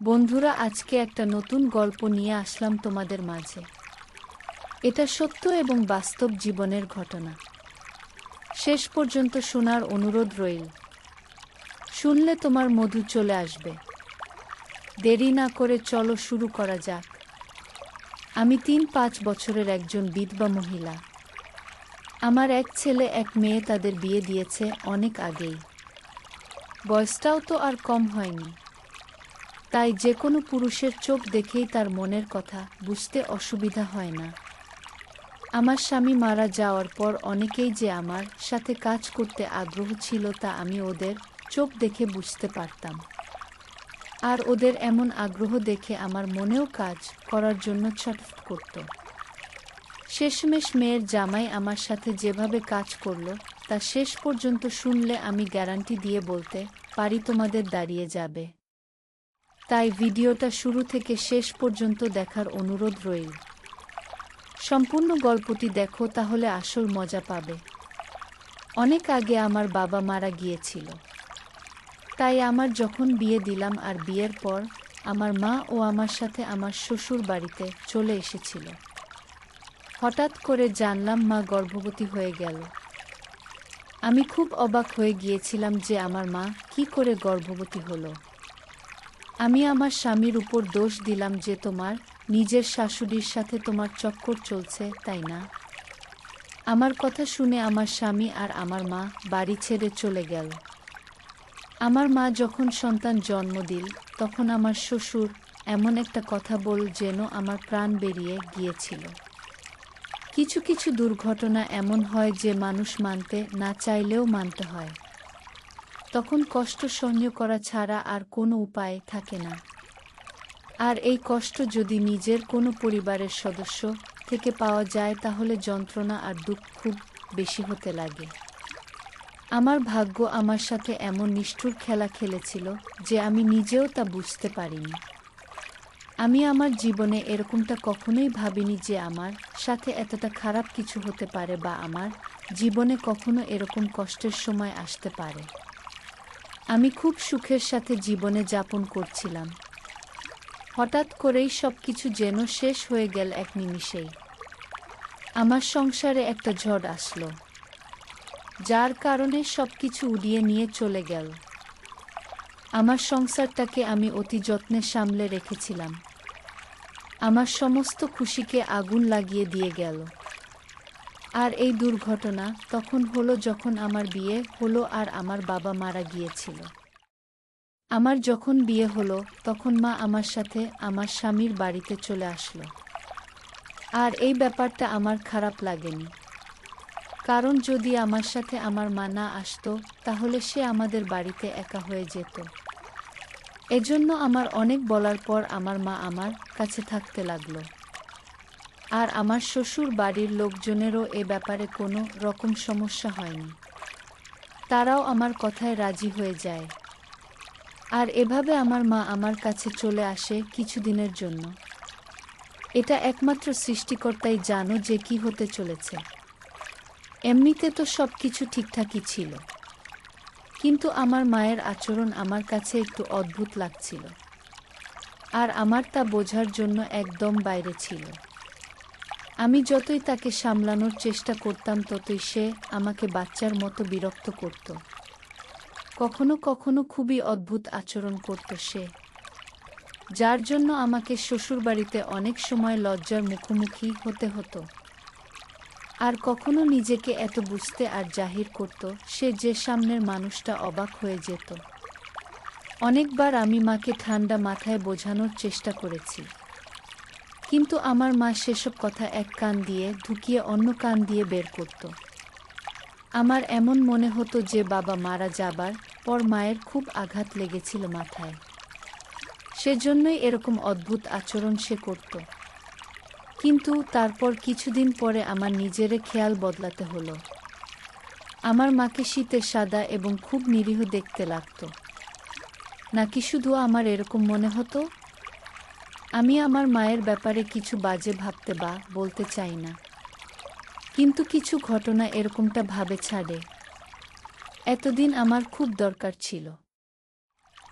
বন্ধুরা, আজকে একটা নতুন গল্প নিয়ে আসলাম তোমাদের মাঝে। এটা সত্য এবং বাস্তব জীবনের ঘটনা। শেষ পর্যন্ত শোনার অনুরোধ রইল। শুনলে তোমার মধু চলে আসবে। দেরি না করে চলো শুরু করা যাক। আমি ৩-৫ বছরের একজন বিধবা মহিলা। আমার এক ছেলে এক মেয়ে, তাদের বিয়ে দিয়েছে অনেক আগেই। বয়সটাও তো আর কম হয়নি। তাই যে কোনো পুরুষের চোখ দেখেই তার মনের কথা বুঝতে অসুবিধা হয় না। আমার স্বামী মারা যাওয়ার পর অনেকেই যে আমার সাথে কাজ করতে আগ্রহ ছিল তা আমি ওদের চোখ দেখে বুঝতে পারতাম। আর ওদের এমন আগ্রহ দেখে আমার মনেও কাজ করার জন্য ছটফট করত। শেষমেশ মেয়ের জামাই আমার সাথে যেভাবে কাজ করলো তা শেষ পর্যন্ত শুনলে আমি গ্যারান্টি দিয়ে বলতে পারি তোমাদের দাঁড়িয়ে যাবে। তাই ভিডিওটা শুরু থেকে শেষ পর্যন্ত দেখার অনুরোধ রইল। সম্পূর্ণ গল্পটি দেখো, তাহলে আসল মজা পাবে। অনেক আগে আমার বাবা মারা গিয়েছিল। তাই আমার যখন বিয়ে দিলাম আর বিয়ের পর আমার মা ও আমার সাথে আমার শ্বশুর বাড়িতে চলে এসেছিল। হঠাৎ করে জানলাম মা গর্ভবতী হয়ে গেল। আমি খুব অবাক হয়ে গিয়েছিলাম যে আমার মা কি করে গর্ভবতী হলো। আমি আমার স্বামীর উপর দোষ দিলাম যে তোমার নিজের শাশুড়ির সাথে তোমার চক্কর চলছে, তাই না? আমার কথা শুনে আমার স্বামী আর আমার মা বাড়ি ছেড়ে চলে গেল। আমার মা যখন সন্তান জন্ম দিল তখন আমার শ্বশুর এমন একটা কথা বল যেন আমার প্রাণ বেরিয়ে গিয়েছিল। কিছু কিছু দুর্ঘটনা এমন হয় যে মানুষ মানতে না চাইলেও মানতে হয়। তখন কষ্ট সহ্য করা ছাড়া আর কোনো উপায় থাকে না। আর এই কষ্ট যদি নিজের কোনো পরিবারের সদস্য থেকে পাওয়া যায় তাহলে যন্ত্রণা আর দুঃখ খুব বেশি হতে লাগে। আমার ভাগ্য আমার সাথে এমন নিষ্ঠুর খেলা খেলেছিল যে আমি নিজেও তা বুঝতে পারিনি। আমি আমার জীবনে এরকমটা কখনোই ভাবিনি যে আমার সাথে এতটা খারাপ কিছু হতে পারে বা আমার জীবনে কখনো এরকম কষ্টের সময় আসতে পারে। আমি খুব সুখের সাথে জীবনে যাপন করছিলাম। হঠাৎ করেই সবকিছু যেন শেষ হয়ে গেল এক নিমিষেই। আমার সংসারে একটা ঝড় আসলো, যার কারণে সবকিছু উড়িয়ে নিয়ে চলে গেল। আমার সংসারটাকে আমি অতি যত্নে সামলে রেখেছিলাম। আমার সমস্ত খুশিকে আগুন লাগিয়ে দিয়ে গেল। আর এই দুর্ঘটনা তখন হলো যখন আমার বিয়ে হলো আর আমার বাবা মারা গিয়েছিল। আমার যখন বিয়ে হলো তখন মা আমার সাথে আমার স্বামীর বাড়িতে চলে আসলো। আর এই ব্যাপারটা আমার খারাপ লাগেনি, কারণ যদি আমার সাথে আমার মা না আসতো তাহলে সে আমাদের বাড়িতে একা হয়ে যেত। এজন্য আমার অনেক বলার পর আমার মা আমার কাছে থাকতে লাগলো। আর আমার শ্বশুর বাড়ির লোকজনেরও এ ব্যাপারে কোনো রকম সমস্যা হয়নি। তারাও আমার কথায় রাজি হয়ে যায়। আর এভাবে আমার মা আমার কাছে চলে আসে কিছুদিনের জন্য। এটা একমাত্র সৃষ্টিকর্তাই জানো যে কি হতে চলেছে। এমনিতে তো সবকিছু ঠিকঠাকই ছিল, কিন্তু আমার মায়ের আচরণ আমার কাছে একটু অদ্ভুত লাগছিল। আর আমার তা বোঝার জন্য একদম বাইরে ছিল। আমি যতই তাকে সামলানোর চেষ্টা করতাম ততই সে আমাকে বাচ্চার মতো বিরক্ত করত। কখনো কখনো খুবই অদ্ভুত আচরণ করত সে, যার জন্য আমাকে শ্বশুরবাড়িতে অনেক সময় লজ্জার মুখোমুখি হতে হতো। আর কখনো নিজেকে এত বুঝতে আর জাহির করত সে যে সামনের মানুষটা অবাক হয়ে যেত। অনেকবার আমি মাকে ঠান্ডা মাথায় বোঝানোর চেষ্টা করেছি, কিন্তু আমার মা সেসব কথা এক কান দিয়ে ঢুকিয়ে অন্য কান দিয়ে বের করত। আমার এমন মনে হতো যে বাবা মারা যাবার পর মায়ের খুব আঘাত লেগেছিল মাথায়, সেজন্যই এরকম অদ্ভুত আচরণ সে করত। কিন্তু তারপর কিছুদিন পরে আমার নিজেরে খেয়াল বদলাতে হলো। আমার মাকে শীতে সাদা এবং খুব নিরীহ দেখতে লাগত। নাকি শুধু আমার এরকম মনে হতো? আমি আমার মায়ের ব্যাপারে কিছু বাজে ভাবতে বা বলতে চাই না, কিন্তু কিছু ঘটনা এরকমটা ভাবে ছাড়ে। এতদিন আমার খুব দরকার ছিল।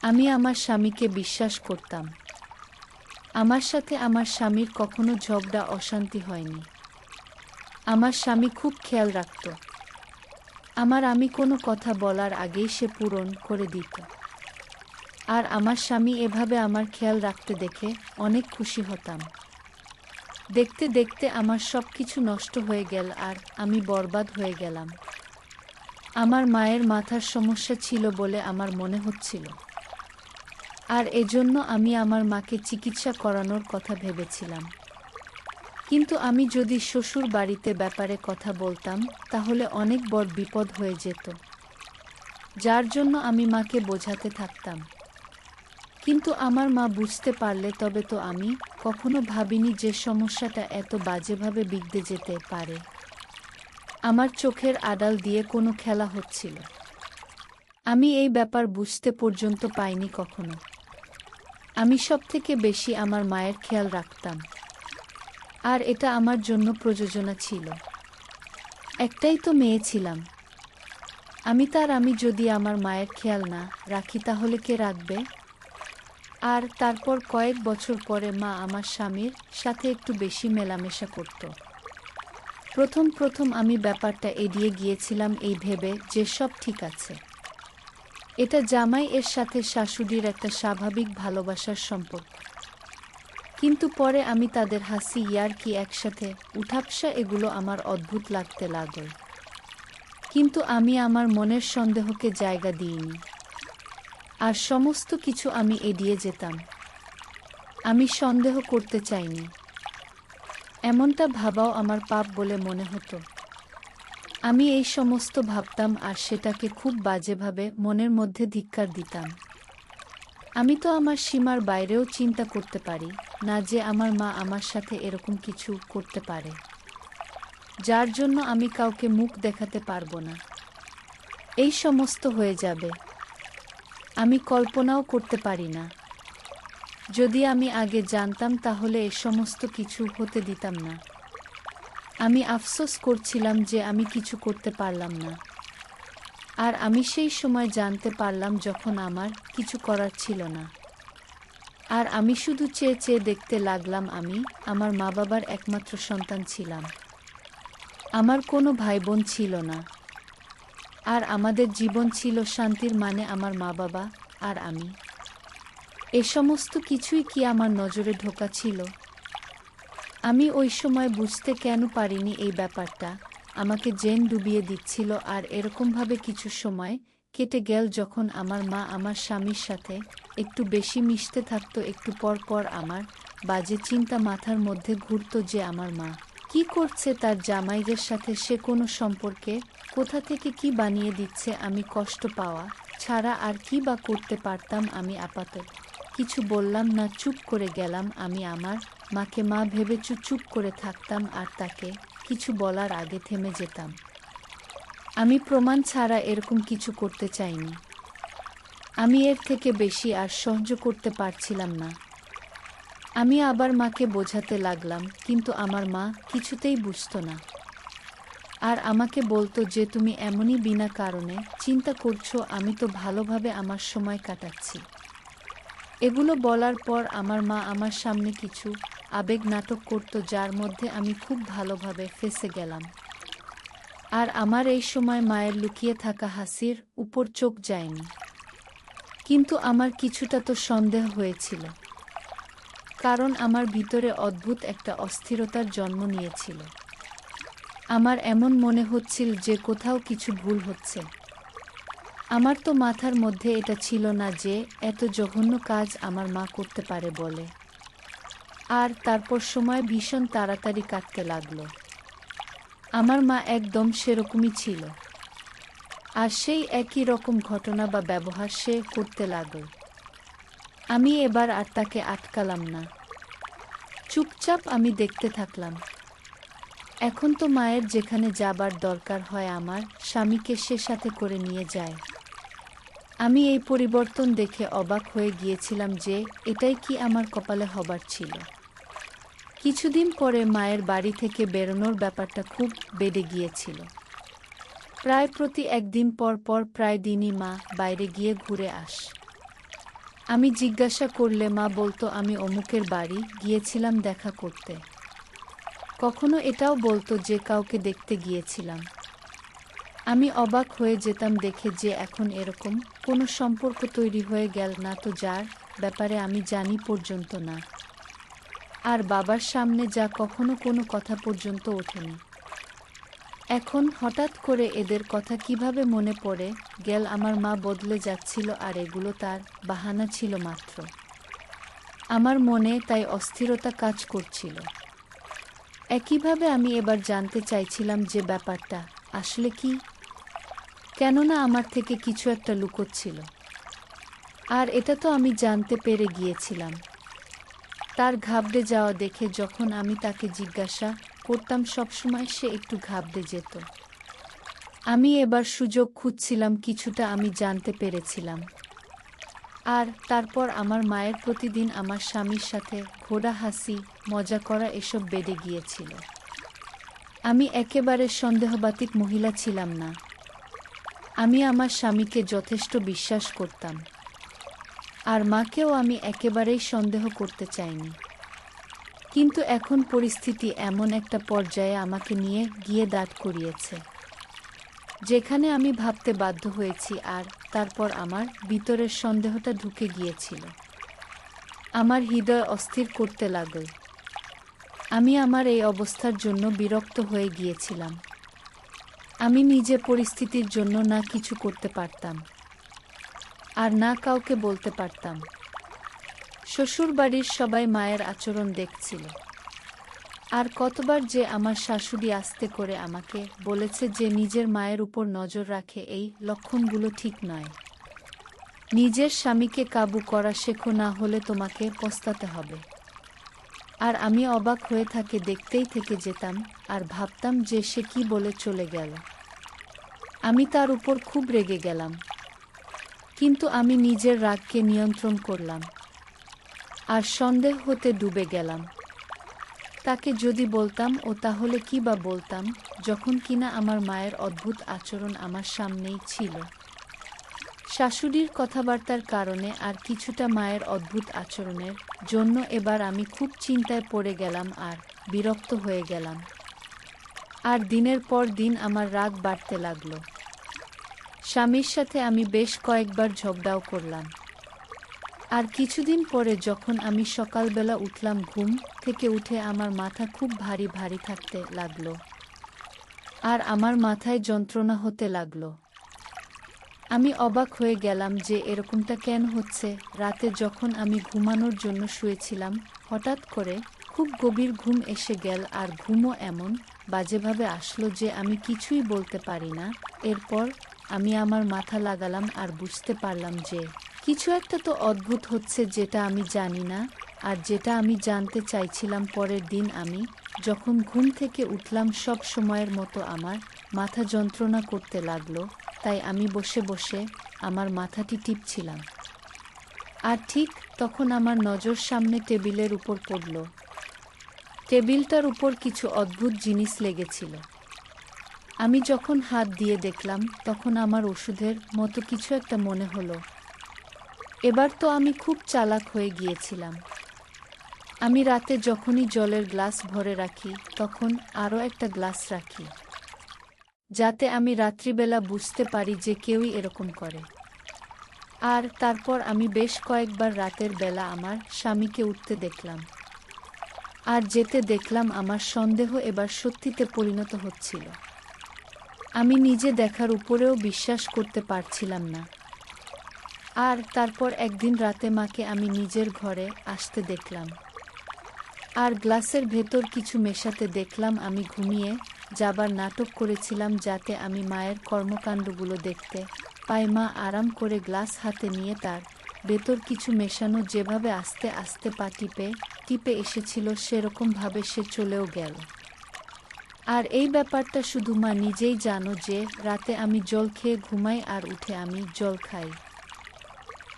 আমি আমার স্বামীকে বিশ্বাস করতাম। আমার সাথে আমার স্বামীর কখনো ঝগড়া অশান্তি হয়নি। আমার স্বামী খুব খেয়াল রাখত। আমি কোনো কথা বলার আগেই সে পূরণ করে দিত। আর আমার স্বামী এভাবে আমার খেয়াল রাখতে দেখে অনেক খুশি হতাম। দেখতে দেখতে আমার সবকিছু নষ্ট হয়ে গেল আর আমি বরবাদ হয়ে গেলাম। আমার মায়ের মাথার সমস্যা ছিল বলে আমার মনে হচ্ছিল। আর এজন্য আমি আমার মাকে চিকিৎসা করানোর কথা ভেবেছিলাম। কিন্তু আমি যদি শ্বশুর বাড়িতে ব্যাপারে কথা বলতাম তাহলে অনেক বড় বিপদ হয়ে যেত, যার জন্য আমি মাকে বোঝাতে থাকতাম। কিন্তু আমার মা বুঝতে পারলে তবে তো আমি কখনো ভাবিনি যে সমস্যাটা এত বাজেভাবে বিগড়ে যেতে পারে। আমার চোখের আড়াল দিয়ে কোনো খেলা হচ্ছিল। আমি এই ব্যাপার বুঝতে পর্যন্ত পাইনি কখনো। আমি সবথেকে বেশি আমার মায়ের খেয়াল রাখতাম। আর এটা আমার জন্য প্রযোজনা ছিল। একটাই তো মেয়ে ছিলাম। আমি যদি আমার মায়ের খেয়াল না রাখি তাহলে কে রাখবে? আর তারপর কয়েক বছর পরে মা আমার স্বামীর সাথে একটু বেশি মেলামেশা করত। প্রথম আমি ব্যাপারটা এড়িয়ে গিয়েছিলাম এই ভেবে যে সব ঠিক আছে। এটা জামাই এর সাথে শাশুড়ির একটা স্বাভাবিক ভালোবাসার সম্পর্ক। কিন্তু পরে আমি তাদের হাসি ইয়ার্কি একসাথে উঠাপসা এগুলো আমার অদ্ভুত লাগতে লাগল। কিন্তু আমি আমার মনের সন্দেহকে জায়গা দিইনি। আর সমস্ত কিছু আমি এড়িয়ে যেতাম। আমি সন্দেহ করতে চাইনি। এমনটা ভাবাও আমার পাপ বলে মনে হতো। আমি এই সমস্ত ভাবতাম আর সেটাকে খুব বাজেভাবে মনের মধ্যে ধিক্কার দিতাম। আমি তো আমার সীমার বাইরেও চিন্তা করতে পারি না যে আমার মা আমার সাথে এরকম কিছু করতে পারে, যার জন্য আমি কাউকে মুখ দেখাতে পারবো না। এই সমস্ত হয়ে যাবে আমি কল্পনাও করতে পারি না। যদি আমি আগে জানতাম তাহলে এ সমস্ত কিছু হতে দিতাম না। আমি আফসোস করছিলাম যে আমি কিছু করতে পারলাম না। আর আমি সেই সময় জানতে পারলাম যখন আমার কিছু করার ছিল না। আর আমি শুধু চেয়ে চেয়ে দেখতে লাগলাম। আমি আমার মা বাবার একমাত্র সন্তান ছিলাম। আমার কোনো ভাই বোন ছিল না। আর আমাদের জীবন ছিল শান্তির, মানে আমার মা বাবা আর আমি। এ সমস্ত কিছুই কি আমার নজরে ঢোকা ছিল? আমি ওই সময় বুঝতে কেন পারিনি এই ব্যাপারটা আমাকে জেন ডুবিয়ে দিচ্ছিল। আর এরকমভাবে কিছু সময় কেটে গেল যখন আমার মা আমার স্বামীর সাথে একটু বেশি মিশতে থাকতো। একটু পর পর আমার বাজে চিন্তা মাথার মধ্যে ঘুরত যে আমার মা কি করছে তার জামাইদের সাথে, সে কোনো সম্পর্কে কোথা থেকে কি বানিয়ে দিচ্ছে। আমি কষ্ট পাওয়া ছাড়া আর কি বা করতে পারতাম? আমি আপাতত কিছু বললাম না, চুপ করে গেলাম। আমি আমার মাকে মা ভেবে চুপ করে থাকতাম আর তাকে কিছু বলার আগে থেমে যেতাম। আমি প্রমাণ ছাড়া এরকম কিছু করতে চাইনি। আমি এর থেকে বেশি আর সহ্য করতে পারছিলাম না। আমি আবার মাকে বোঝাতে লাগলাম, কিন্তু আমার মা কিছুতেই বুঝতো না। আর আমাকে বলতো যে তুমি এমনই বিনা কারণে চিন্তা করছো, আমি তো ভালোভাবে আমার সময় কাটাচ্ছি। এগুলো বলার পর আমার মা আমার সামনে কিছু আবেগ নাটক করত, যার মধ্যে আমি খুব ভালোভাবে ফেঁসে গেলাম। আর আমার এই সময় মায়ের লুকিয়ে থাকা হাসির উপর চোখ যায়নি। কিন্তু আমার কিছুটা তো সন্দেহ হয়েছিল, কারণ আমার ভিতরে অদ্ভুত একটা অস্থিরতার জন্ম নিয়েছিল। আমার এমন মনে হচ্ছিল যে কোথাও কিছু ভুল হচ্ছে। আমার তো মাথার মধ্যে এটা ছিল না যে এত জঘন্য কাজ আমার মা করতে পারে বলে। আর তারপর সময় ভীষণ তাড়াতাড়ি কাটতে লাগলো। আমার মা একদম সেরকমই ছিল। আর সেই একই রকম ঘটনা বা ব্যবহার সে করতে লাগল। আমি এবার আর তাকে আটকালাম না। চুপচাপ আমি দেখতে থাকলাম। এখন তো মায়ের যেখানে যাবার দরকার হয় আমার স্বামীকে সে সাথে করে নিয়ে যায়। আমি এই পরিবর্তন দেখে অবাক হয়ে গিয়েছিলাম যে এটাই কি আমার কপালে হবার ছিল। কিছুদিন পরে মায়ের বাড়ি থেকে বেরোনোর ব্যাপারটা খুব বেড়ে গিয়েছিল। প্রায় প্রতি একদিন পর পর প্রায় দিনই মা বাইরে গিয়ে ঘুরে আস। আমি জিজ্ঞাসা করলে মা বলতো আমি অমুকের বাড়ি গিয়েছিলাম দেখা করতে। কখনো এটাও বলতো যে কাউকে দেখতে গিয়েছিলাম। আমি অবাক হয়ে যেতাম দেখে যে এখন এরকম কোনো সম্পর্ক তৈরি হয়ে গেল না তো যার ব্যাপারে আমি জানি পর্যন্ত না। আর বাবার সামনে যা কখনো কোনো কথা পর্যন্ত ওঠেনি। এখন হঠাৎ করে এদের কথা কিভাবে মনে পড়ে গেল। আমার মা বদলে যাচ্ছিল আর এগুলো তার বাহানা ছিল মাত্র। আমার মনে তাই অস্থিরতা কাজ করছিল। একইভাবে আমি এবার জানতে চাইছিলাম যে ব্যাপারটা আসলে কি, কেননা আমার থেকে কিছু একটা লুকোচ্ছিল। আর এটা তো আমি জানতে পেরে গিয়েছিলাম। তার ঘাবড়ে যাওয়া দেখে যখন আমি তাকে জিজ্ঞাসা করতাম সবসময় সে একটু ঘাবড়ে যেত। আমি এবার সুযোগ খুঁজছিলাম, কিছুটা আমি জানতে পেরেছিলাম। আর তারপর আমার মায়ের প্রতিদিন আমার স্বামীর সাথে ঘোরা হাসি মজা করা এসব বেড়ে গিয়েছিল। আমি একেবারে সন্দেহবাতিক মহিলা ছিলাম না। আমি আমার স্বামীকে যথেষ্ট বিশ্বাস করতাম। আর মাকেও আমি একেবারেই সন্দেহ করতে চাইনি। কিন্তু এখন পরিস্থিতি এমন একটা পর্যায়ে আমাকে নিয়ে গিয়ে দাঁড় করিয়েছে, যেখানে আমি ভাবতে বাধ্য হয়েছি। আর তারপর আমার ভিতরের সন্দেহটা ঢুকে গিয়েছিল। আমার হৃদয় অস্থির করতে লাগল। আমি আমার এই অবস্থার জন্য বিরক্ত হয়ে গিয়েছিলাম। আমি নিজে পরিস্থিতির জন্য না কিছু করতে পারতাম আর না কাউকে বলতে পারতাম। শ্বশুরবাড়ির সবাই মায়ের আচরণ দেখছিল। আর কতবার যে আমার শাশুড়ি আস্তে করে আমাকে বলেছে যে নিজের মায়ের উপর নজর রাখে, এই লক্ষণগুলো ঠিক নয়। নিজের স্বামীকে কাবু করা শেখো, না হলে তোমাকে পস্তাতে হবে। আর আমি অবাক হয়ে তাকে দেখতেই থেকে যেতাম আর ভাবতাম যে সে কি বলে চলে গেল। আমি তার উপর খুব রেগে গেলাম, কিন্তু আমি নিজের রাগকে নিয়ন্ত্রণ করলাম আর সন্দেহ হতে ডুবে গেলাম। তাকে যদি বলতাম ও তাহলে কি বা বলতাম, যখন কিনা আমার মায়ের অদ্ভুত আচরণ আমার সামনেই ছিল। শাশুড়ির কথাবার্তার কারণে আর কিছুটা মায়ের অদ্ভুত আচরণের জন্য এবার আমি খুব চিন্তায় পড়ে গেলাম আর বিরক্ত হয়ে গেলাম। আর দিনের পর দিন আমার রাগ বাড়তে লাগলো। স্বামীর সাথে আমি বেশ কয়েকবার ঝগড়াও করলাম। আর কিছুদিন পরে যখন আমি সকালবেলা উঠলাম, ঘুম থেকে উঠে আমার মাথা খুব ভারী ভারী থাকতে লাগলো আর আমার মাথায় যন্ত্রণা হতে লাগলো। আমি অবাক হয়ে গেলাম যে এরকমটা কেন হচ্ছে। রাতে যখন আমি ঘুমানোর জন্য শুয়েছিলাম, হঠাৎ করে খুব গভীর ঘুম এসে গেল আর ঘুমও এমন বাজেভাবে আসলো যে আমি কিছুই বলতে পারি না। এরপর আমি আমার মাথা লাগালাম আর বুঝতে পারলাম যে কিছু একটা তো অদ্ভুত হচ্ছে, যেটা আমি জানি না আর যেটা আমি জানতে চাইছিলাম। পরের দিন আমি যখন ঘুম থেকে উঠলাম, সব সময়ের মতো আমার মাথা যন্ত্রণা করতে লাগলো। তাই আমি বসে বসে আমার মাথাটি টিপছিলাম। আর ঠিক তখন আমার নজর সামনে টেবিলের উপর পড়ল। টেবিলটার উপর কিছু অদ্ভুত জিনিস লেগেছিল। আমি যখন হাত দিয়ে দেখলাম, তখন আমার ওষুধের মতো কিছু একটা মনে হলো। এবার তো আমি খুব চালাক হয়ে গিয়েছিলাম। আমি রাতে যখনই জলের গ্লাস ভরে রাখি, তখন আরও একটা গ্লাস রাখি, যাতে আমি রাত্রিবেলা বুঝতে পারি যে কেউই এরকম করে। আর তারপর আমি বেশ কয়েকবার রাতের বেলা আমার স্বামীকে উঠতে দেখলাম আর যেতে দেখলাম। আমার সন্দেহ এবার সত্যিতে পরিণত হচ্ছিল। আমি নিজে দেখার উপরেও বিশ্বাস করতে পারছিলাম না। আর তারপর একদিন রাতে মাকে আমি নিজের ঘরে আসতে দেখলাম আর গ্লাসের ভেতর কিছু মেশাতে দেখলাম। আমি ঘুমিয়ে যাবার নাটক করেছিলাম যাতে আমি মায়ের কর্মকাণ্ডগুলো দেখতে পাই। মা আরাম করে গ্লাস হাতে নিয়ে তার ভেতর কিছু মেশানো যেভাবে আস্তে আস্তে পা টিপে টিপে এসেছিল, সেরকমভাবে সে চলেও গেল। আর এই ব্যাপারটা শুধু মা নিজেই জানো যে রাতে আমি জল খেয়ে ঘুমাই আর উঠে আমি জল খাই।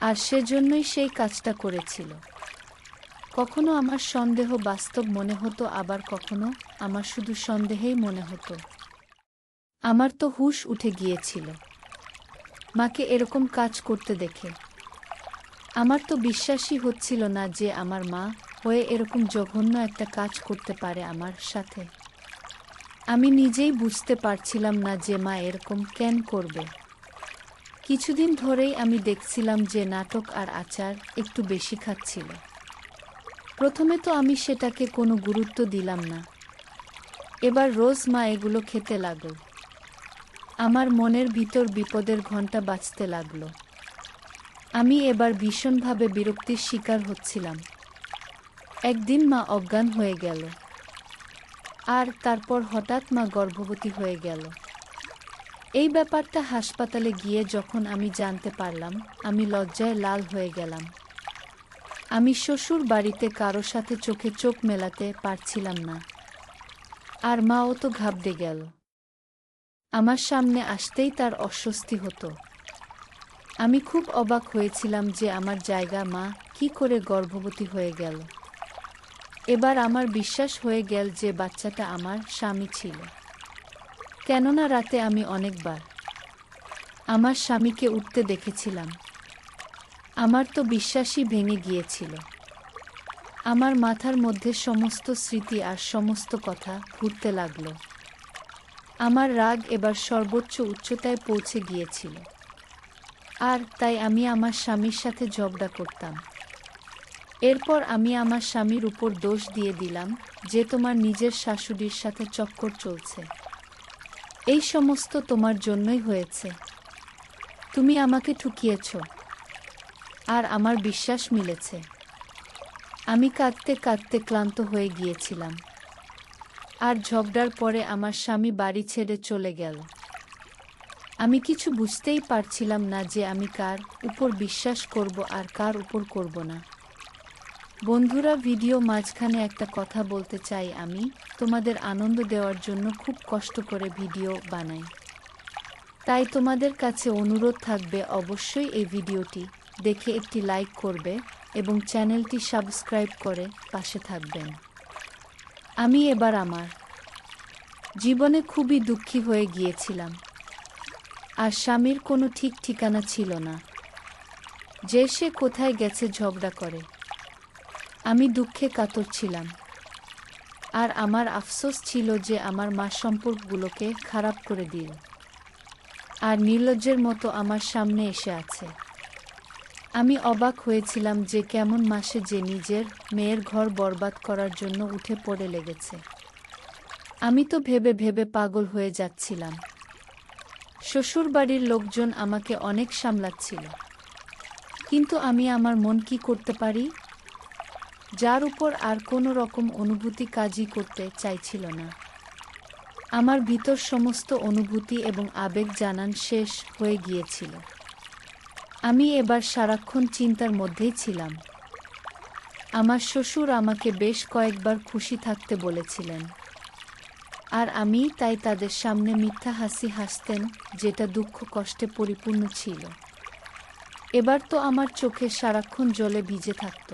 আর সেজন্যই সেই কাজটা করেছিল। কখনো আমার সন্দেহ বাস্তব মনে হতো, আবার কখনো আমার শুধু সন্দেহেই মনে হতো। আমার তো হুঁশ উঠে গিয়েছিল মাকে এরকম কাজ করতে দেখে। আমার তো বিশ্বাসই হচ্ছিল না যে আমার মা হয়ে এরকম জঘন্য একটা কাজ করতে পারে আমার সাথে। আমি নিজেই বুঝতে পারছিলাম না যে মা এরকম কেন করবে। কিছুদিন ধরেই আমি দেখছিলাম যে নাটক আর আচার একটু বেশি খাচ্ছিল। প্রথমে তো আমি সেটাকে কোনো গুরুত্ব দিলাম না। এবার রোজ মা এগুলো খেতে লাগল। আমার মনের ভিতর বিপদের ঘণ্টা বাজতে লাগল। আমি এবার ভীষণভাবে বিরক্তির শিকার হচ্ছিলাম। একদিন মা অজ্ঞান হয়ে গেল। আর তারপর হঠাৎ মা গর্ভবতী হয়ে গেল। এই ব্যাপারটা হাসপাতালে গিয়ে যখন আমি জানতে পারলাম, আমি লজ্জায় লাল হয়ে গেলাম। আমি শ্বশুর বাড়িতে কারো সাথে চোখে চোখ মেলাতে পারছিলাম না। আর মাও তো ঘাবড়ে গেল। আমার সামনে আসতেই তার অস্বস্তি হতো। আমি খুব অবাক হয়েছিলাম যে আমার জায়গা মা কি করে গর্ভবতী হয়ে গেল। এবার আমার বিশ্বাস হয়ে গেল যে বাচ্চাটা আমার স্বামী ছিল। কেননা রাতে আমি অনেকবার আমার স্বামীকে উঠতে দেখেছিলাম। আমার তো বিশ্বাসই ভেঙে গিয়েছিল। আমার মাথার মধ্যে সমস্ত স্মৃতি আর সমস্ত কথা ঘুরতে লাগলো। আমার রাগ এবার সর্বোচ্চ উচ্চতায় পৌঁছে গিয়েছিল। আর তাই আমি আমার স্বামীর সাথে ঝগড়া করতাম। এরপর আমি আমার স্বামীর উপর দোষ দিয়ে দিলাম যে তোমার নিজের শাশুড়ির সাথে চক্কর চলছে। এই সমস্ত তোমার জন্যই হয়েছে। তুমি আমাকে ঠকিয়েছ। আর আমার বিশ্বাস মিলেছে। আমি কাঁদতে কাঁদতে ক্লান্ত হয়ে গিয়েছিলাম। আর ঝগড়ার পরে আমার স্বামী বাড়ি ছেড়ে চলে গেল। আমি কিছু বুঝতেই পারছিলাম না যে আমি কার উপর বিশ্বাস করব আর কার উপর করব না। বন্ধুরা, ভিডিও মাঝখানে একটা কথা বলতে চাই। আমি তোমাদের আনন্দ দেওয়ার জন্য খুব কষ্ট করে ভিডিও বানাই। তাই তোমাদের কাছে অনুরোধ থাকবে অবশ্যই এই ভিডিওটি দেখে একটি লাইক করবে এবং চ্যানেলটি সাবস্ক্রাইব করে পাশে থাকবেন। আমি এবার আমার জীবনে খুবই দুঃখী হয়ে গিয়েছিলাম। আর স্বামীর কোনো ঠিক ঠিকানা ছিল না যে সে কোথায় গেছে ঝগড়া করে। আমি দুঃখে কাতর ছিলাম। আর আমার আফসোস ছিল যে আমার মা সম্পর্কগুলোকে খারাপ করে দিল। আর নির্লজ্জের মতো আমার সামনে এসে আছে। আমি অবাক হয়েছিলাম যে কেমন মাসে যে নিজের মেয়ের ঘর বরবাদ করার জন্য উঠে পড়ে লেগেছে। আমি তো ভেবে ভেবে পাগল হয়ে যাচ্ছিলাম। শ্বশুরবাড়ির লোকজন আমাকে অনেক সামলাচ্ছিল। কিন্তু আমি আমার মন কি করতে পারি, যার উপর আর কোনো রকম অনুভূতি কাজই করতে চাইছিল না। আমার ভিতর সমস্ত অনুভূতি এবং আবেগ জানান শেষ হয়ে গিয়েছিল। আমি এবার সারাক্ষণ চিন্তার মধ্যেই ছিলাম। আমার শ্বশুর আমাকে বেশ কয়েকবার খুশি থাকতে বলেছিলেন। আর আমি তাই তাদের সামনে মিথ্যা হাসি হাসতেন, যেটা দুঃখ কষ্টে পরিপূর্ণ ছিল। এবার তো আমার চোখে সারাক্ষণ জলে ভিজে থাকত।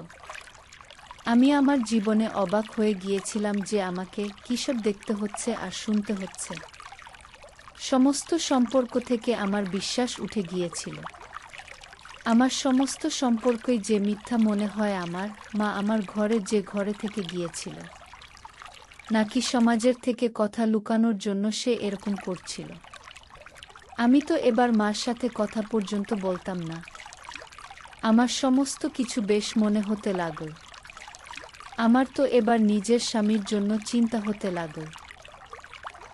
আমি আমার জীবনে অবাক হয়ে গিয়েছিলাম যে আমাকে কিসব দেখতে হচ্ছে আর শুনতে হচ্ছে। সমস্ত সম্পর্ক থেকে আমার বিশ্বাস উঠে গিয়েছিল। আমার সমস্ত সম্পর্কই যে মিথ্যা মনে হয়। আমার মা আমার ঘরে যে ঘরে থেকে গিয়েছিল, নাকি সমাজের থেকে কথা লুকানোর জন্য সে এরকম করছিল। আমি তো এবার মার সাথে কথা পর্যন্ত বলতাম না। আমার সমস্ত কিছু বেশ মনে হতে লাগল। আমার তো এবার নিজের স্বামীর জন্য চিন্তা হতে লাগল।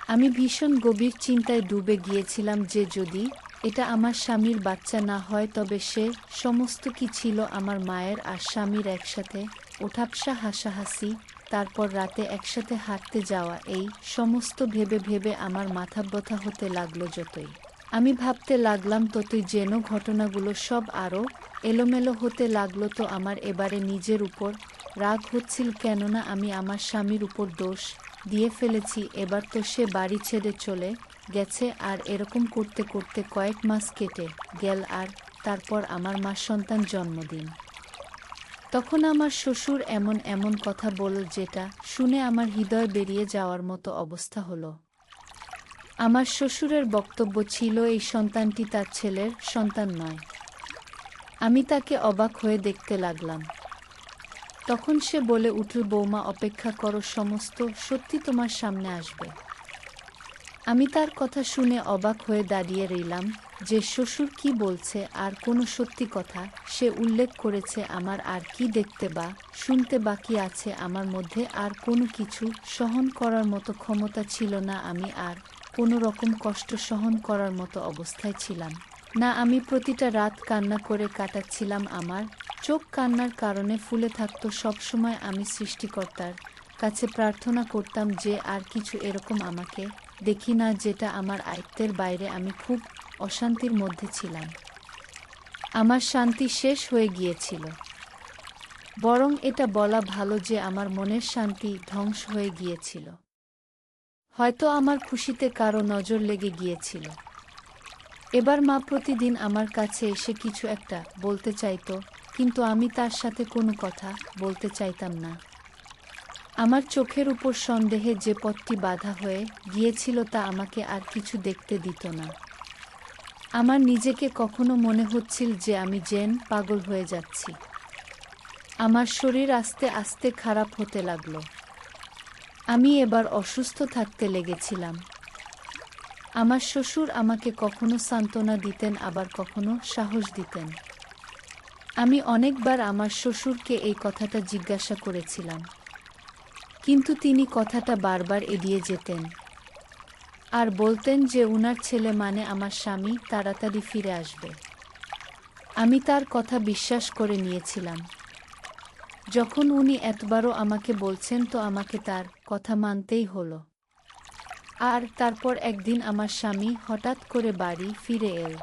আমি ভীষণ গভীর চিন্তায় ডুবে গিয়েছিলাম যে যদি এটা আমার স্বামীর বাচ্চা না হয় তবে সে সমস্ত কি ছিল আমার মায়ের আর স্বামীর একসাথে ওঠাবসা হাসাহাসি, তারপর রাতে একসাথে হাঁটতে যাওয়া, এই সমস্ত ভেবে ভেবে আমার মাথা ব্যথা হতে লাগলো। যতই আমি ভাবতে লাগলাম ততই যেন ঘটনাগুলো সব আরও এলোমেলো হতে লাগলো। তো আমার এবারে নিজের উপর রাগ হচ্ছিল, কেননা আমি আমার স্বামীর উপর দোষ দিয়ে ফেলেছি। এবার তো সে বাড়ি ছেড়ে চলে গেছে। আর এরকম করতে করতে কয়েক মাস কেটে গেল। আর তারপর আমার মা সন্তান জন্মদিন। তখন আমার শ্বশুর এমন এমন কথা বলল যেটা শুনে আমার হৃদয় বেরিয়ে যাওয়ার মতো অবস্থা হলো। আমার শ্বশুরের বক্তব্য ছিল এই সন্তানটি তার ছেলের সন্তান নয়। আমি তাকে অবাক হয়ে দেখতে লাগলাম। তখন সে বলে উঠল, বৌমা অপেক্ষা করো, সমস্ত সত্যি তোমার সামনে আসবে। আমি তার কথা শুনে অবাক হয়ে দাঁড়িয়ে রইলাম যে শ্বশুর কি বলছে আর কোনো সত্যি কথা সে উল্লেখ করেছে। আমার আর কি দেখতে বা শুনতে বাকি আছে? আমার মধ্যে আর কোনো কিছু সহন করার মতো ক্ষমতা ছিল না। আমি আর কোনো রকম কষ্ট সহন করার মতো অবস্থায় ছিলাম না। আমি প্রতিটা রাত কান্না করে কাটাচ্ছিলাম। আমার চোখ কান্নার কারণে ফুলে থাকত। সবসময় আমি সৃষ্টিকর্তার কাছে প্রার্থনা করতাম যে আর কিছু এরকম আমাকে দেখি না যেটা আমার আয়ত্তের বাইরে। আমি খুব অশান্তির মধ্যে ছিলাম। আমার শান্তি শেষ হয়ে গিয়েছিল। বরং এটা বলা ভালো যে আমার মনের শান্তি ধ্বংস হয়ে গিয়েছিল। হয়তো আমার খুশিতে কারো নজর লেগে গিয়েছিল। এবার মা প্রতিদিন আমার কাছে এসে কিছু একটা বলতে চাইতো, কিন্তু আমি তার সাথে কোনো কথা বলতে চাইতাম না। আমার চোখের উপর সন্দেহে যে পথটি বাঁধা হয়ে গিয়েছিল তা আমাকে আর কিছু দেখতে দিত না। আমার নিজেকে কখনো মনে হচ্ছিল যে আমি পাগল হয়ে যাচ্ছি। আমার শরীর আস্তে আস্তে খারাপ হতে লাগলো। আমি এবার অসুস্থ থাকতে লেগেছিলাম। আমার শ্বশুর আমাকে কখনো সান্ত্বনা দিতেন, আবার কখনো সাহস দিতেন। আমি অনেকবার আমার শ্বশুরকে এই কথাটা জিজ্ঞাসা করেছিলাম, কিন্তু তিনি কথাটা বারবার এড়িয়ে যেতেন আর বলতেন যে উনার ছেলে মানে আমার স্বামী তাড়াতাড়ি ফিরে আসবে। আমি তার কথা বিশ্বাস করে নিয়েছিলাম। যখন উনি এতবারও আমাকে বলছেন তো আমাকে তার কথা মানতেই হলো। আর তারপর একদিন আমার স্বামী হঠাৎ করে বাড়ি ফিরে এল।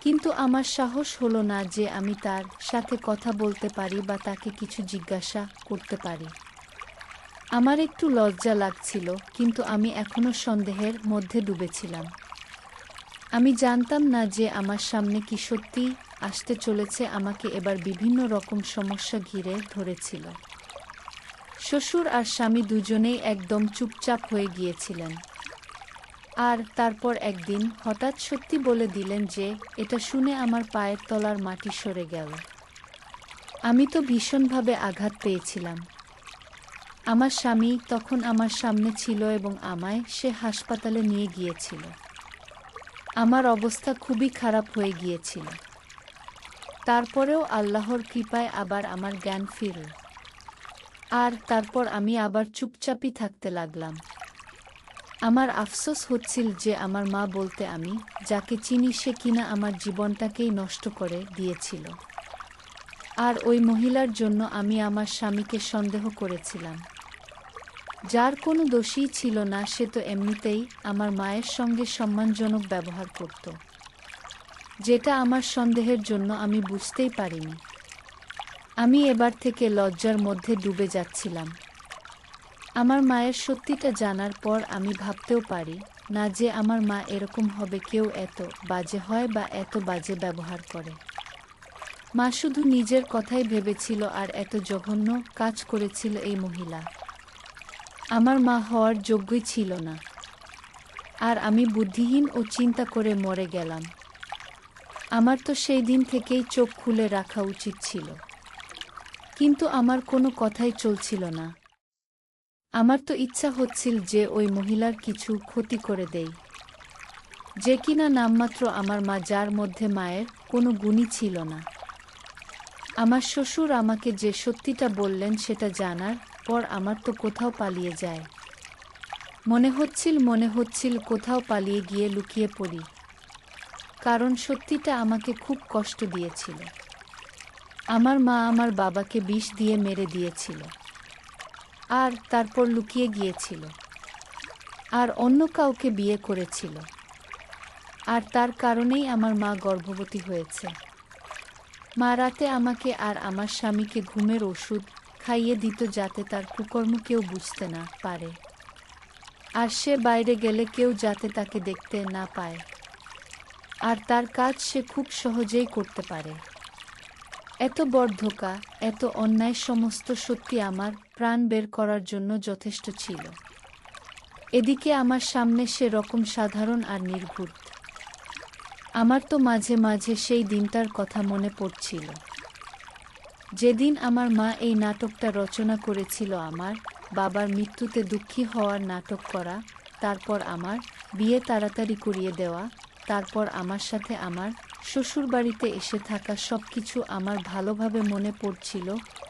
কিন্তু আমার সাহস হলো না যে আমি তার সাথে কথা বলতে পারি বা তাকে কিছু জিজ্ঞাসা করতে পারি। আমার একটু লজ্জা লাগছিল, কিন্তু আমি এখনো সন্দেহের মধ্যে ডুবেছিলাম। আমি জানতাম না যে আমার সামনে কি সত্যি আসতে চলেছে। আমাকে এবার বিভিন্ন রকম সমস্যা ঘিরে ধরেছিল। শ্বশুর আর স্বামী দুজনেই একদম চুপচাপ হয়ে গিয়েছিলেন। আর তারপর একদিন হঠাৎ সত্যি বলে দিলেন যে এটা শুনে আমার পায়ের তলার মাটি সরে গেল। আমি তো ভীষণভাবে আঘাত পেয়েছিলাম। আমার স্বামী তখন আমার সামনে ছিল এবং আমায় সে হাসপাতালে নিয়ে গিয়েছিল। আমার অবস্থা খুবই খারাপ হয়ে গিয়েছিল। তারপরেও আল্লাহর কৃপায় আবার আমার জ্ঞান ফিরল। আর তারপর আমি আবার চুপচাপই থাকতে লাগলাম। আমার আফসোস হচ্ছিল যে আমার মা বলতে আমি যাকে চিনি সে কিনা আমার জীবনটাকেই নষ্ট করে দিয়েছিল। আর ওই মহিলার জন্য আমি আমার স্বামীকে সন্দেহ করেছিলাম, যার কোনো দোষই ছিল না। সে তো এমনিতেই আমার মায়ের সঙ্গে সম্মানজনক ব্যবহার করত, যেটা আমার সন্দেহের জন্য আমি বুঝতেই পারিনি। আমি এবার থেকে লজ্জার মধ্যে ডুবে যাচ্ছিলাম। আমার মায়ের সত্যিটা জানার পর আমি ভাবতেও পারি না যে আমার মা এরকম হবে। কেউ এত বাজে হয় বা এত বাজে ব্যবহার করে। মা শুধু নিজের কথাই ভেবেছিল আর এত জঘন্য কাজ করেছিল এই মহিলা। আমার মা হওয়ার যোগ্যই ছিল না। আর আমি বুদ্ধিহীন ও চিন্তা করে মরে গেলাম। আমার তো সেই দিন থেকেই চোখ খুলে রাখা উচিত ছিল, কিন্তু আমার কোনো কথাই চলছিল না। আমার তো ইচ্ছা হচ্ছিল যে ওই মহিলার কিছু ক্ষতি করে দেই, যে কিনা নামমাত্র আমার মা, যার মধ্যে মায়ের কোনো গুণই ছিল না। আমার শ্বশুর আমাকে যে সত্যিটা বললেন সেটা জানার পর আমার তো কোথাও পালিয়ে যায় মনে হচ্ছিল কোথাও পালিয়ে গিয়ে লুকিয়ে পড়ি, কারণ সত্যিটা আমাকে খুব কষ্ট দিয়েছিল। আমার মা আমার বাবাকে বিষ দিয়ে মেরে দিয়েছিল আর তারপর লুকিয়ে গিয়েছিল আর অন্য কাউকে বিয়ে করেছিল। আর তার কারণেই আমার মা গর্ভবতী হয়েছে। মা রাতে আমাকে আর আমার স্বামীকে ঘুমের ওষুধ খাইয়ে দিত যাতে তার কুকর্ম কেউ বুঝতে না পারে, আর সে বাইরে গেলে কেউ যাতে তাকে দেখতে না পায়, আর তার কাজ সে খুব সহজেই করতে পারে। এত বড় ধোঁকা, এত অন্যায়, সমস্ত সত্যি আমার প্রাণ বের করার জন্য যথেষ্ট ছিল। এদিকে আমার সামনে সে রকম সাধারণ আর নির্ঘুত আমার তো মাঝে মাঝে সেই দিনটার কথা মনে পড়ছিল, যেদিন আমার মা এই নাটকটা রচনা করেছিল, আমার বাবার মৃত্যুতে দুঃখী হওয়ার নাটক করা, তারপর আমার বিয়ে তাড়াতাড়ি করিয়ে দেওয়া, তারপর আমার সাথে আমার শ্বশুরবাড়িতে এসে থাকা সবকিছু আমার ভালোভাবে মনে পড়ছিল,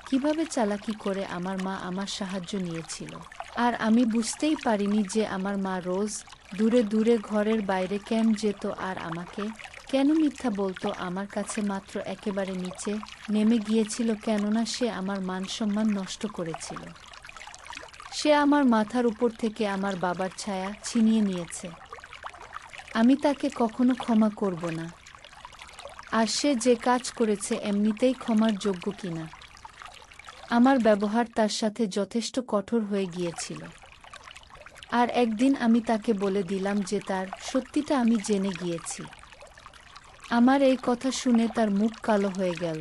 কিভাবে চালাকি করে আমার মা আমার সাহায্য নিয়েছিল। আর আমি বুঝতেই পারিনি যে আমার মা রোজ দূরে দূরে ঘরের বাইরে কেন যেত আর আমাকে কেন মিথ্যা বলতো, আমার কাছে মাত্র একেবারে নিচে নেমে গিয়েছিল, কেননা সে আমার মান সম্মান নষ্ট করেছিল। সে আমার মাথার উপর থেকে আমার বাবার ছায়া ছিনিয়ে নিয়েছে। আমি তাকে কখনো ক্ষমা করব না। আর সে যে কাজ করেছে এমনিতেই ক্ষমার যোগ্য কিনা। আমার ব্যবহার তার সাথে যথেষ্ট কঠোর হয়ে গিয়েছিল। আর একদিন আমি তাকে বলে দিলাম যে তার সত্যিটা আমি জেনে গিয়েছি। আমার এই কথা শুনে তার মুখ কালো হয়ে গেল,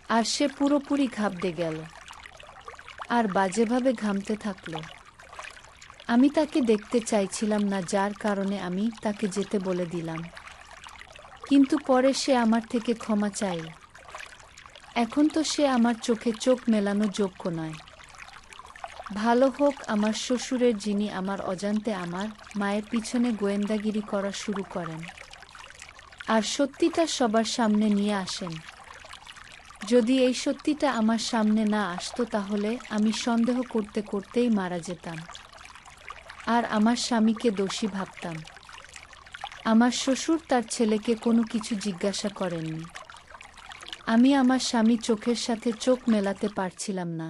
আর সে পুরোপুরি ঘাবড়ে গেল আর বাজেভাবে ঘামতে থাকল। আমি তাকে দেখতে চাইছিলাম না, যার কারণে আমি তাকে যেতে বলে দিলাম, কিন্তু পরে সে আমার থেকে ক্ষমা চাইল। এখন তো সে আমার চোখে চোখ মেলানো যোগ্য নয়। ভালো হোক আমার শ্বশুরের, যিনি আমার অজান্তে আমার মায়ের পিছনে গোয়েন্দাগিরি করা শুরু করেন আর সত্যিটা সবার সামনে নিয়ে আসেন। যদি এই সত্যিটা আমার সামনে না আসতো তাহলে আমি সন্দেহ করতে করতেই মারা যেতাম আর আমার স্বামীকে দোষী ভাবতাম। আমার শ্বশুর তার ছেলেকে কোনো কিছু জিজ্ঞাসা করেননি। আমি আমার স্বামী চোখের সাথে চোখ মেলাতে পারছিলাম না।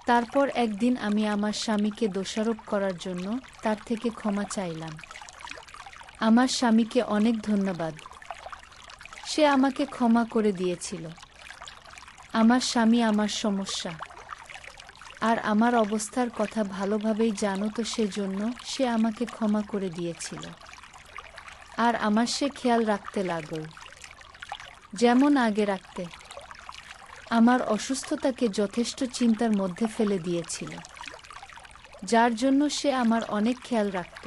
তারপর একদিন আমি আমার স্বামীকে দোষারোপ করার জন্য তার থেকে ক্ষমা চাইলাম। আমার স্বামীকে অনেক ধন্যবাদ, সে আমাকে ক্ষমা করে দিয়েছিল। আমার স্বামী আমার সমস্যা আর আমার অবস্থার কথা ভালোভাবেই জানো, তো সেজন্য সে আমাকে ক্ষমা করে দিয়েছিল। আর আমার সে খেয়াল রাখতে লাগল, যেমন আগে রাখতে। আমার অসুস্থতাকে যথেষ্ট চিন্তার মধ্যে ফেলে দিয়েছিল, যার জন্য সে আমার অনেক খেয়াল রাখত।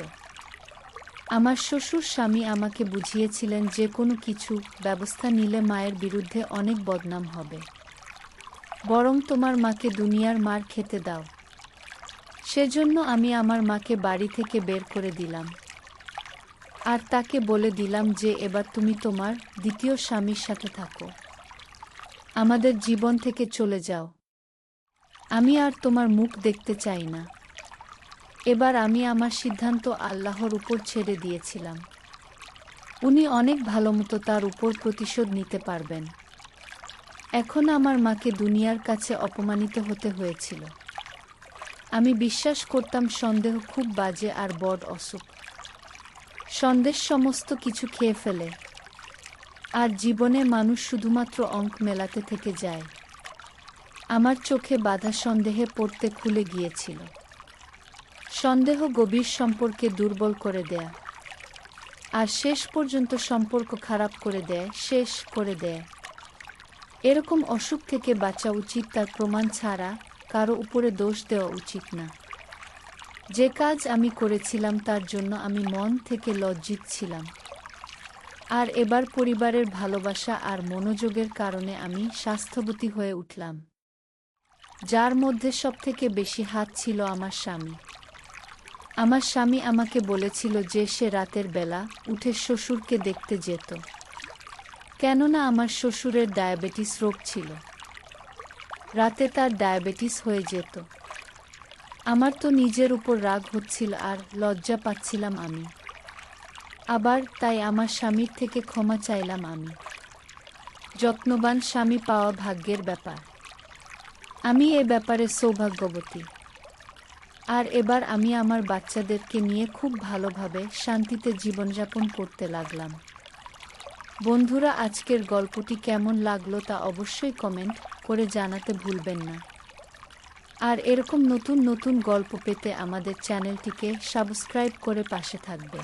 আমার শ্বশুর স্বামী আমাকে বুঝিয়েছিলেন যে কোনো কিছু ব্যবস্থা নিলে মায়ের বিরুদ্ধে অনেক বদনাম হবে, বরং তোমার মাকে দুনিয়ার মার খেতে দাও। সেজন্য আমি আমার মাকে বাড়ি থেকে বের করে দিলাম আর তাকে বলে দিলাম যে এবার তুমি তোমার দ্বিতীয় স্বামীর সাথে থাকো, আমাদের জীবন থেকে চলে যাও। আমি আর তোমার মুখ দেখতে চাই না। এবার আমি আমার সিদ্ধান্ত আল্লাহর উপর ছেড়ে দিয়েছিলাম। উনি অনেক ভালোমতো তার উপর প্রতিশোধ নিতে পারবেন। এখন আমার মাকে দুনিয়ার কাছে অপমানিত হতে হয়েছিল। আমি বিশ্বাস করতাম সন্দেহ খুব বাজে আর বড় অসুখ। সন্দেহ সমস্ত কিছু খেয়ে ফেলে, আর জীবনে মানুষ শুধুমাত্র অঙ্ক মেলাতে থেকে যায়। আমার চোখে বাধা সন্দেহে পড়তে খুলে গিয়েছিল। সন্দেহ গভীর সম্পর্কে দুর্বল করে দেয় আর শেষ পর্যন্ত সম্পর্ক খারাপ করে দেয়, শেষ করে দেয়। এরকম অসুখ থেকে বাঁচা উচিত, তার প্রমাণ ছাড়া কারো উপরে দোষ দেওয়া উচিত না। যে কাজ আমি করেছিলাম তার জন্য আমি মন থেকে লজ্জিত ছিলাম। আর এবার পরিবারের ভালোবাসা আর মনোযোগের কারণে আমি স্বাস্থ্যবতী হয়ে উঠলাম, যার মধ্যে সবথেকে বেশি হাত ছিল আমার স্বামী। আমার স্বামী আমাকে বলেছিল যে সে রাতের বেলা উঠে শ্বশুরকে দেখতে যেত, কেননা আমার শ্বশুরের ডায়াবেটিস রোগ ছিল। রাতে তার ডায়াবেটিস হয়ে যেত। আমার তো নিজের উপর রাগ হচ্ছিল আর লজ্জা পাচ্ছিলাম আমি। আবার তাই আমার স্বামীর থেকে ক্ষমা চাইলাম আমি। যত্নবান স্বামী পাওয়া ভাগ্যের ব্যাপার। আমি এ ব্যাপারে সৌভাগ্যবতী। আর এবার আমি আমার বাচ্চাদেরকে নিয়ে খুব ভালোভাবে শান্তিতে জীবনযাপন করতে লাগলাম। বন্ধুরা, আজকের গল্পটি কেমন লাগলো তা অবশ্যই কমেন্ট করে জানাতে ভুলবেন না। আর এরকম নতুন নতুন গল্প পেতে আমাদের চ্যানেলটিকে সাবস্ক্রাইব করে পাশে থাকবে।